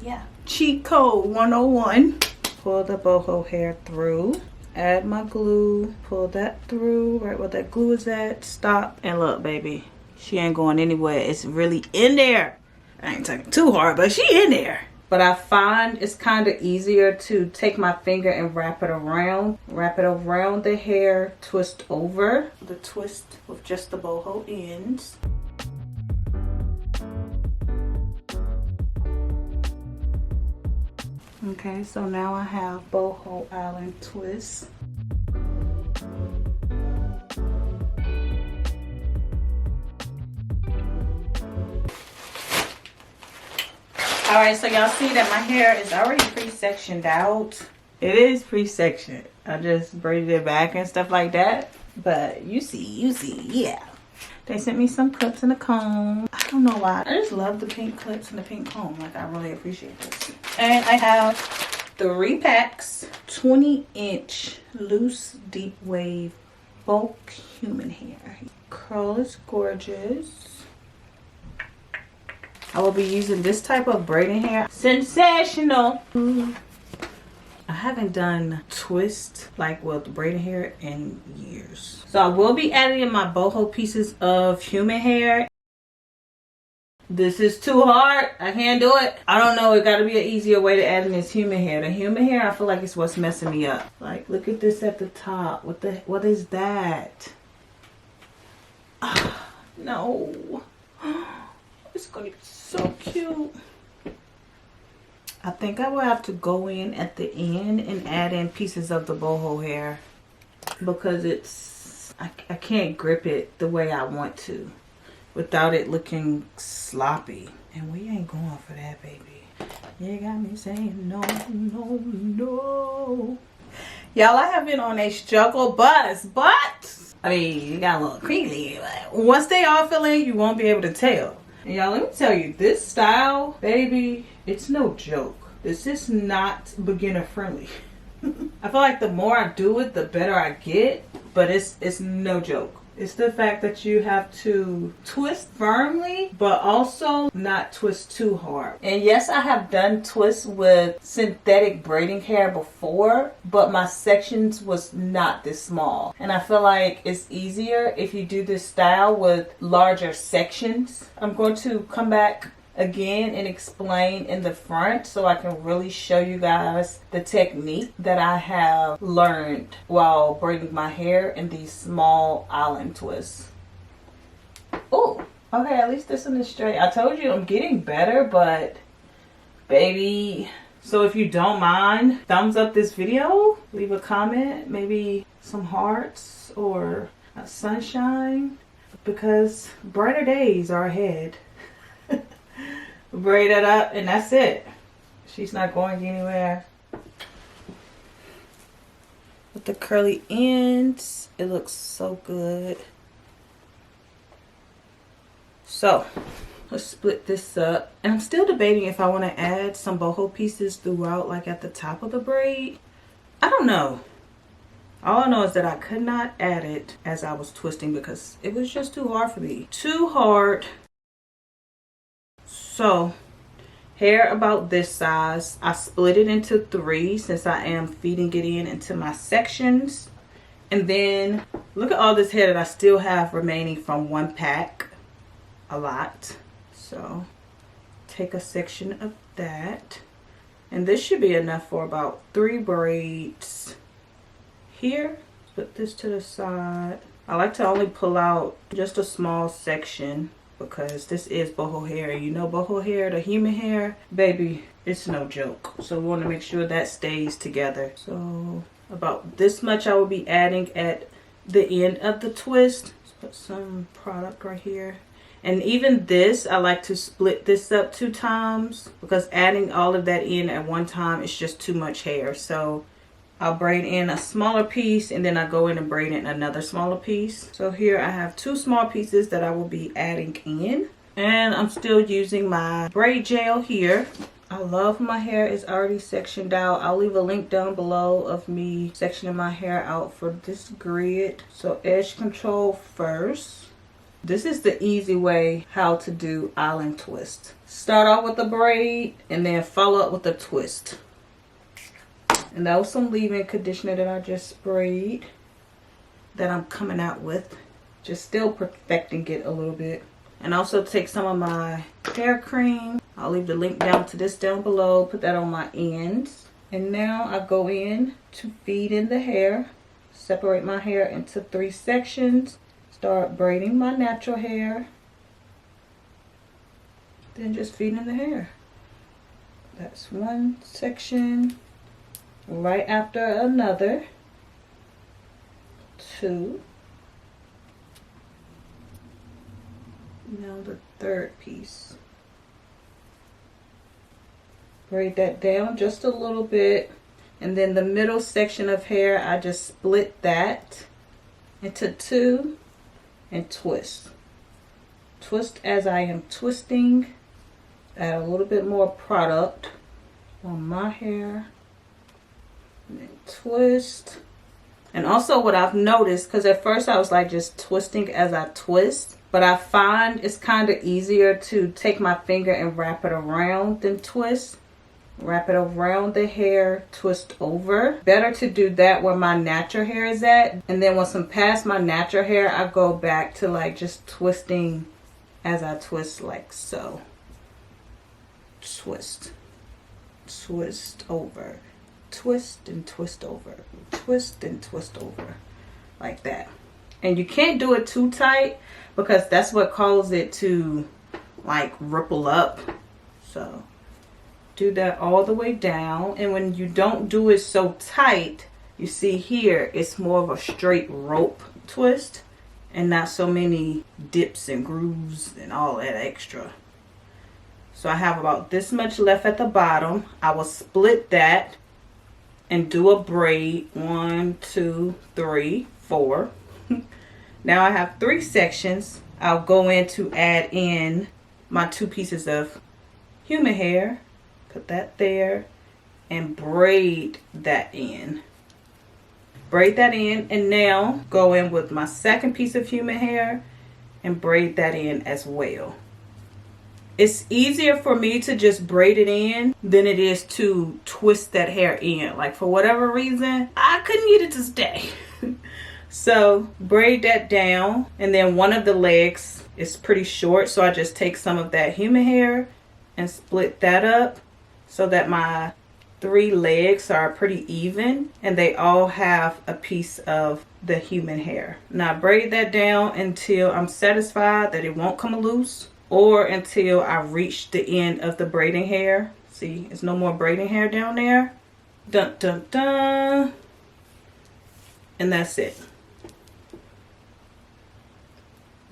Yeah. Cheat code 101. Pull the boho hair through. Add my glue. Pull that through. Right where that glue is at. Stop. And look, baby. She ain't going anywhere. It's really in there. I ain't tugging too hard, but she in there. But I find it's kind of easier to take my finger and wrap it around. Wrap it around the hair. Twist over. The twist with just the boho ends. Okay, so now I have boho island twist. Alright, so y'all see that my hair is already pre-sectioned out. It is pre-sectioned. I just braided it back and stuff like that. But you see, yeah. They sent me some clips and a comb. I don't know why. I just love the pink clips and the pink comb. Like, I really appreciate this. And I have 3 packs. 20-inch loose deep wave bulk human hair. Curl is gorgeous. I will be using this type of braiding hair. Sensational. I haven't done twist like with braiding hair in years. So I will be adding in my boho pieces of human hair. This is too hard. I can't do it. I don't know. It got to be an easier way to add in this human hair. The human hair, I feel like it's what's messing me up. Like, look at this at the top. What is that? No. It's going to be so cute. I think I will have to go in at the end and add in pieces of the boho hair because it's, I can't grip it the way I want to without it looking sloppy. And we ain't going for that, baby. You got me saying no, no, no. Y'all, I have been on a struggle bus, but I mean, you got a little creamy. But once they all fill in, you won't be able to tell. And y'all, let me tell you, this style, baby, it's no joke. This is not beginner friendly. I feel like the more I do it, the better I get, but it's no joke. It's the fact that you have to twist firmly, but also not twist too hard. And yes, I have done twists with synthetic braiding hair before, but my sections was not this small. And I feel like it's easier if you do this style with larger sections. I'm going to come back again and explain in the front so I can really show you guys the technique that I have learned while braiding my hair in these small island twists. Oh, okay, at least this one is straight. I told you I'm getting better, but baby, so if you don't mind, thumbs up this video, leave a comment, maybe some hearts or a sunshine, because brighter days are ahead. Braid it up and that's it. She's not going anywhere. With the curly ends, it looks so good. So let's split this up. And I'm still debating if I want to add some boho pieces throughout, like at the top of the braid. I don't know. All I know is that I could not add it as I was twisting because it was just too hard for me. Too hard. So, hair about this size. I split it into 3 since I am feeding it into my sections. And then, look at all this hair that I still have remaining from 1 pack. A lot. So, take a section of that. And this should be enough for about 3 braids here. Put this to the side. I like to only pull out just a small section, because this is boho hair. You know boho hair, the human hair, baby, it's no joke. So we want to make sure that stays together. So about this much I will be adding at the end of the twist. Let's put some product right here. And even this, I like to split this up 2 times because adding all of that in at one time is just too much hair. So I'll braid in a smaller piece and then I go in and braid in another smaller piece. So here I have 2 small pieces that I will be adding in. And I'm still using my braid gel here. I love my hair is already sectioned out. I'll leave a link down below of me sectioning my hair out for this grid. So edge control first. This is the easy way how to do island twist. Start off with a braid and then follow up with a twist. And that was some leave-in conditioner that I just sprayed, that I'm coming out with. Just still perfecting it a little bit. And also take some of my hair cream. I'll leave the link down to this down below. Put that on my ends. And now I go in to feed in the hair. Separate my hair into 3 sections. Start braiding my natural hair. Then just feed in the hair. That's one section. Right after another. 2. Now the 3rd piece. Braid that down just a little bit. And then the middle section of hair, I just split that into 2 and twist. Twist as I am twisting. Add a little bit more product on my hair. And then twist. And also what I've noticed, because at first I was like just twisting as I twist. But I find it's kind of easier to take my finger and wrap it around than twist. Wrap it around the hair, twist over. Better to do that where my natural hair is at. And then once I'm past my natural hair, I go back to like just twisting as I twist, like so. Twist. Twist over. Twist and twist over. Twist and twist over. Like that. And you can't do it too tight because that's what causes it to like ripple up. So do that all the way down. And when you don't do it so tight, you see here it's more of a straight rope twist and not so many dips and grooves and all that extra. So I have about this much left at the bottom. I will split that and do a braid. 1, 2, 3, 4. Now I have 3 sections. I'll go in to add in my 2 pieces of human hair. Put that there and braid that in. Braid that in, and now go in with my 2nd piece of human hair and braid that in as well. It's easier for me to just braid it in than it is to twist that hair in. Like for whatever reason, I couldn't get it to stay. So braid that down, and then one of the legs is pretty short, so I just take some of that human hair and split that up so that my 3 legs are pretty even and they all have a piece of the human hair. Now braid that down until I'm satisfied that it won't come loose, or until I reach the end of the braiding hair. See, there's no more braiding hair down there. Dun dun dun. And that's it.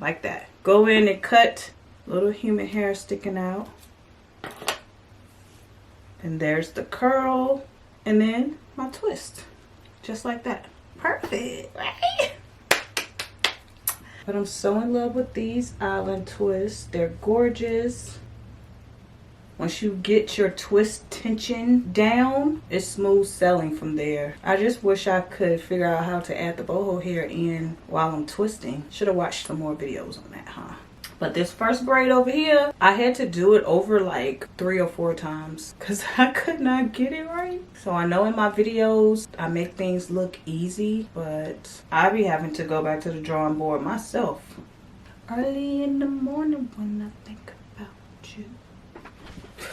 Like that. Go in and cut little human hair sticking out. And there's the curl. And then my twist. Just like that. Perfect, right? But I'm so in love with these island twists. They're gorgeous. Once you get your twist tension down, it's smooth sailing from there. I just wish I could figure out how to add the boho hair in while I'm twisting. Should have watched some more videos on that, huh? But this first braid over here, I had to do it over like 3 or 4 times because I could not get it right. So I know in my videos, I make things look easy, but I be having to go back to the drawing board myself. Early in the morning when I think about you.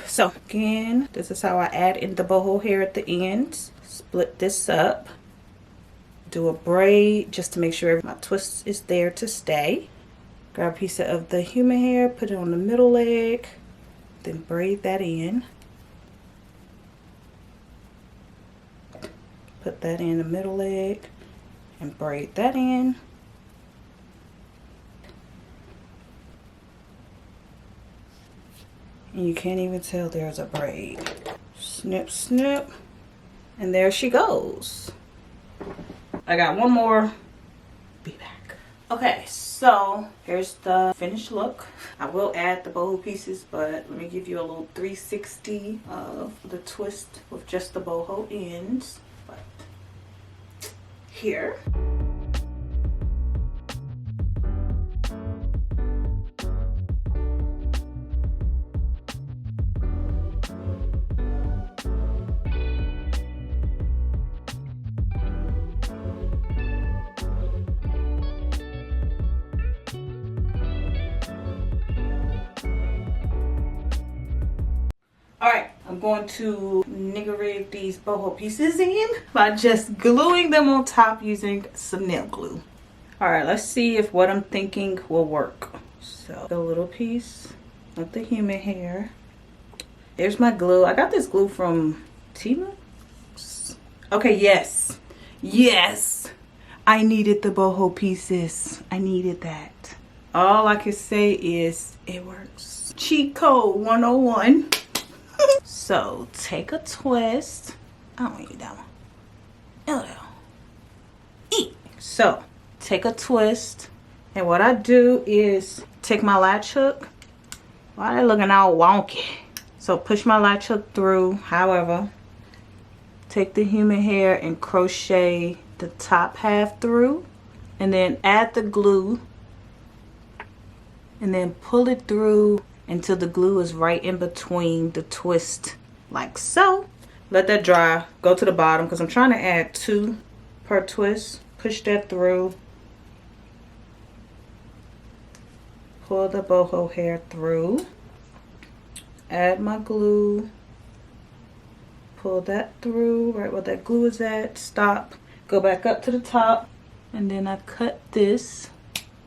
So again, this is how I add in the boho hair at the ends. Split this up. Do a braid just to make sure my twist is there to stay. Grab a piece of the human hair, put it on the middle leg, then braid that in. Put that in the middle leg and braid that in. And you can't even tell there's a braid. Snip, snip, and there she goes. I got one more. Be back. Okay, so here's the finished look. I will add the boho pieces, but let me give you a little 360 of the twist with just the boho ends. But here. All right, I'm going to nigger rig these boho pieces in by just gluing them on top using some nail glue. All right, let's see if what I'm thinking will work. So a little piece of the human hair. There's my glue. I got this glue from Temu. Okay, yes. Yes. I needed the boho pieces. I needed that. All I can say is it works. Cheat code 101. So take a twist. I don't need that one. Oh, eat. So take a twist. And what I do is take my latch hook. Why are they looking all wonky? So push my latch hook through. However, take the human hair and crochet the top half through. And then add the glue. And then pull it through until the glue is right in between the twist. Like so. Let that dry. Go to the bottom because I'm trying to add 2 per twist. Push that through. Pull the boho hair through. Add my glue. Pull that through right where that glue is at. Stop. Go back up to the top. And then I cut this.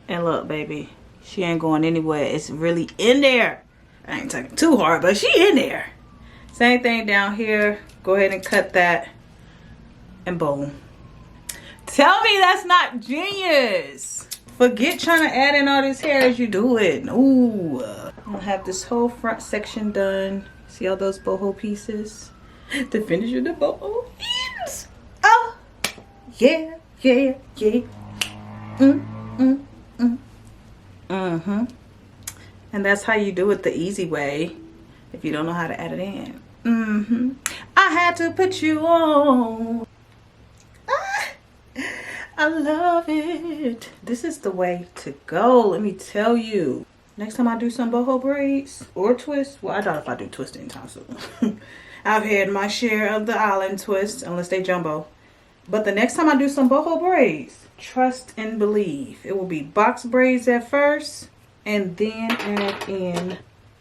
And look, baby. She ain't going anywhere. It's really in there. I ain't taking too hard, but she in there. Same thing down here. Go ahead and cut that. And boom. Tell me that's not genius. Forget trying to add in all this hair as you do it. Ooh. I'm gonna have this whole front section done. See all those boho pieces? To finish with the boho ends. Oh. Yeah, yeah, yeah. Mm-hmm. And that's how you do it the easy way. If you don't know how to add it in. Mm-hmm. I had to put you on. I love it. This is the way to go. Let me tell you. Next time I do some boho braids or twists. Well, I doubt if I do twist anytime soon. I've had my share of the island twists, unless they jumbo. But the next time I do some boho braids, trust and believe. It will be box braids at first. And then add in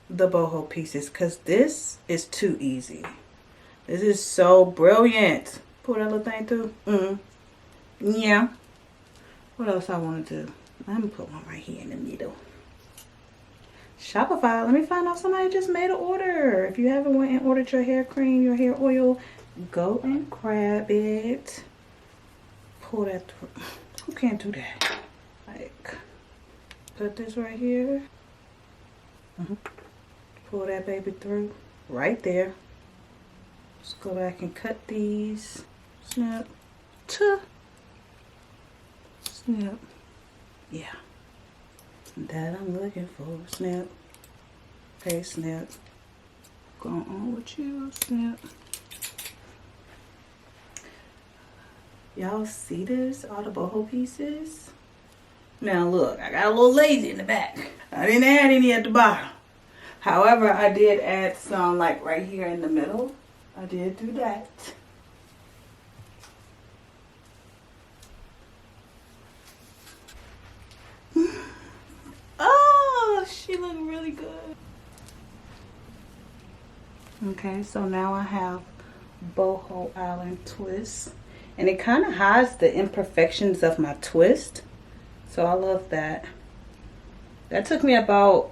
the boho pieces. Because this is too easy. This is so brilliant. Pull that little thing through. Yeah. What else I want to do? Let me put one right here in the middle. Shopify. Let me find out somebody just made an order. If you haven't went and ordered your hair cream, your hair oil, go and grab it. Pull that through. Who can't do that? Like, put this right here. Pull that baby through. Right there. Let's go back and cut these. Snap. Snap. Yeah. That I'm looking for. Snap. Okay, snap. Go on with you. Snap. Y'all see this? All the boho pieces? Now look, I got a little lazy in the back. I didn't add any at the bottom. However, I did add some like right here in the middle. I did do that. Oh, she looked really good. Okay, so now I have boho island twist. And it kind of hides the imperfections of my twist. So I love that. That took me about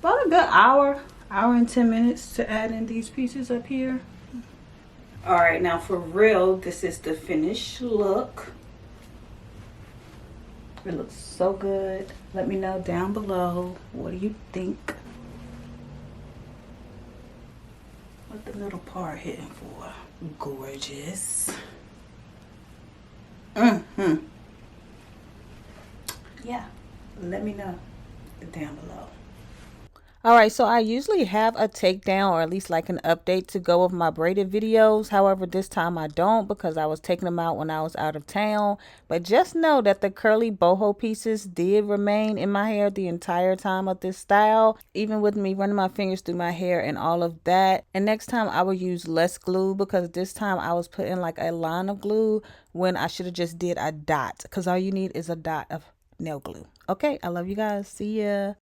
a good hour and 10 minutes to add in these pieces up here. Alright, now for real, this is the finished look. It looks so good. Let me know down below. What do you think? What the little part hitting for? Gorgeous. Yeah, let me know down below. Alright, so I usually have a takedown or at least like an update to go with my braided videos. However, this time I don't because I was taking them out when I was out of town. But just know that the curly boho pieces did remain in my hair the entire time of this style. Even with me running my fingers through my hair and all of that. And next time I will use less glue because this time I was putting like a line of glue when I should have just did a dot. Because all you need is a dot of nail glue. Okay, I love you guys. See ya.